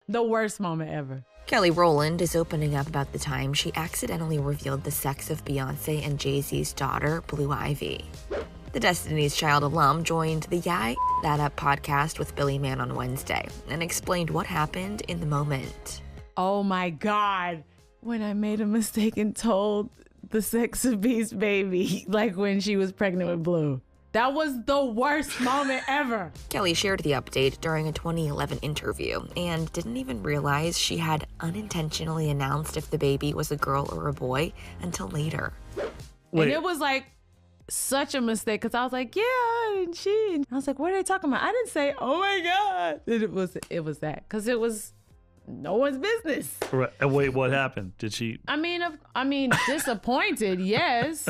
The worst moment ever. Kelly Rowland is opening up about the time she accidentally revealed the sex of Beyoncé and Jay-Z's daughter, Blue Ivy. The Destiny's Child alum joined the Yeah, That Up podcast with Billy Mann on Wednesday and explained what happened in the moment. Oh my God. When I made a mistake and told the sex of B's baby, like when she was pregnant with Blue. That was the worst moment ever. Kelly shared the update during a 2011 interview and didn't even realize she had unintentionally announced if the baby was a girl or a boy until later. Wait. And it was like such a mistake because I was like, yeah, and she. I was like, what are they talking about? I didn't say, oh my God. It was that because it was no one's business. Right. And wait, what happened? Did she? I mean, disappointed, yes.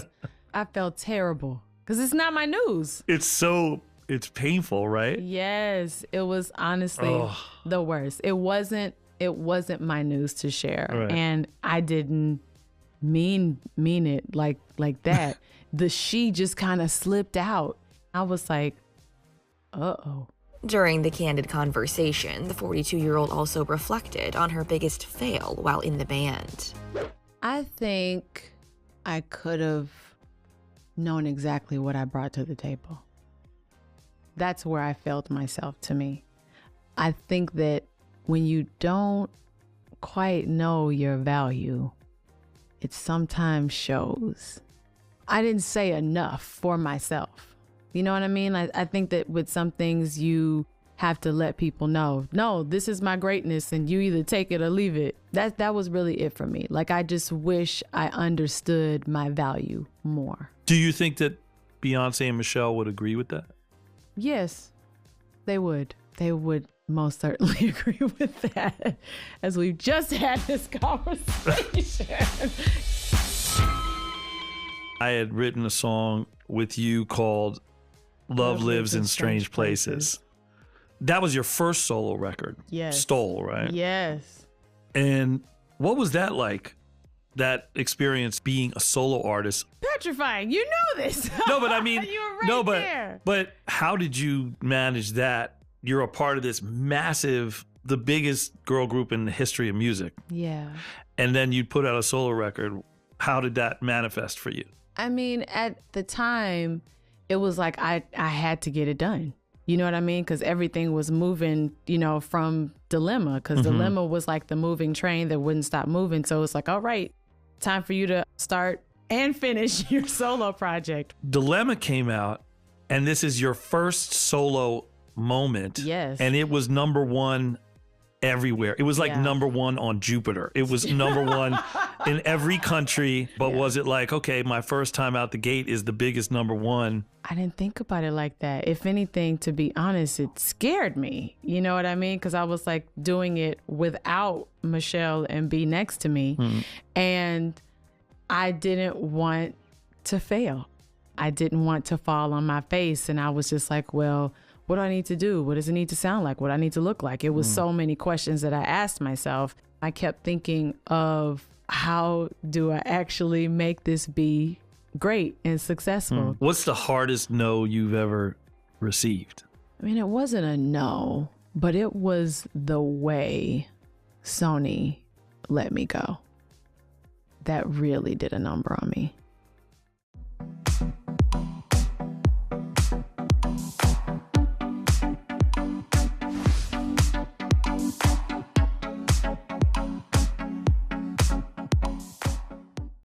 I felt terrible. Because it's not my news. It's painful, right? Yes, it was honestly the worst. It wasn't my news to share. Right. And I didn't mean it like that. The she just kind of slipped out. I was like, uh-oh. During the candid conversation, the 42-year-old also reflected on her biggest fail while in the band. I think I could have known exactly what I brought to the table. That's where I failed myself, to me. I think that when you don't quite know your value, it sometimes shows. I didn't say enough for myself. You know what I mean? I think that with some things you have to let people know, no, this is my greatness and you either take it or leave it. That was really it for me. Like, I just wish I understood my value more. Do you think that Beyonce and Michelle would agree with that? Yes, they would. They would most certainly agree with that, as we've just had this conversation. I had written a song with you called Love Lives in Strange Places. That was your first solo record. Yes. Stole, right? Yes. And what was that like? That experience being a solo artist? Petrifying. You know this. No, but I mean, you were right there. But how did you manage that? You're a part of this massive, the biggest girl group in the history of music. Yeah. And then you put out a solo record. How did that manifest for you? I mean, at the time, it was like I had to get it done. You know what I mean? Because everything was moving, from Dilemma. Because Dilemma was like the moving train that wouldn't stop moving. So it's like, all right, time for you to start and finish your solo project. Dilemma came out, and this is your first solo moment. Yes. And it was number one everywhere. It was like number one on Jupiter. It was number one in every country. But was it like, okay, my first time out the gate is the biggest number one? I didn't think about it like that. If anything, to be honest, it scared me. You know what I mean? Because I was like doing it without Michelle and B next to me. And I didn't want to fail. I didn't want to fall on my face. And I was just like, well, what do I need to do? What does it need to sound like? What do I need to look like? It was so many questions that I asked myself. I kept thinking of how do I actually make this be great and successful? What's the hardest no you've ever received? I mean, it wasn't a no, but it was the way Sony let me go. That really did a number on me.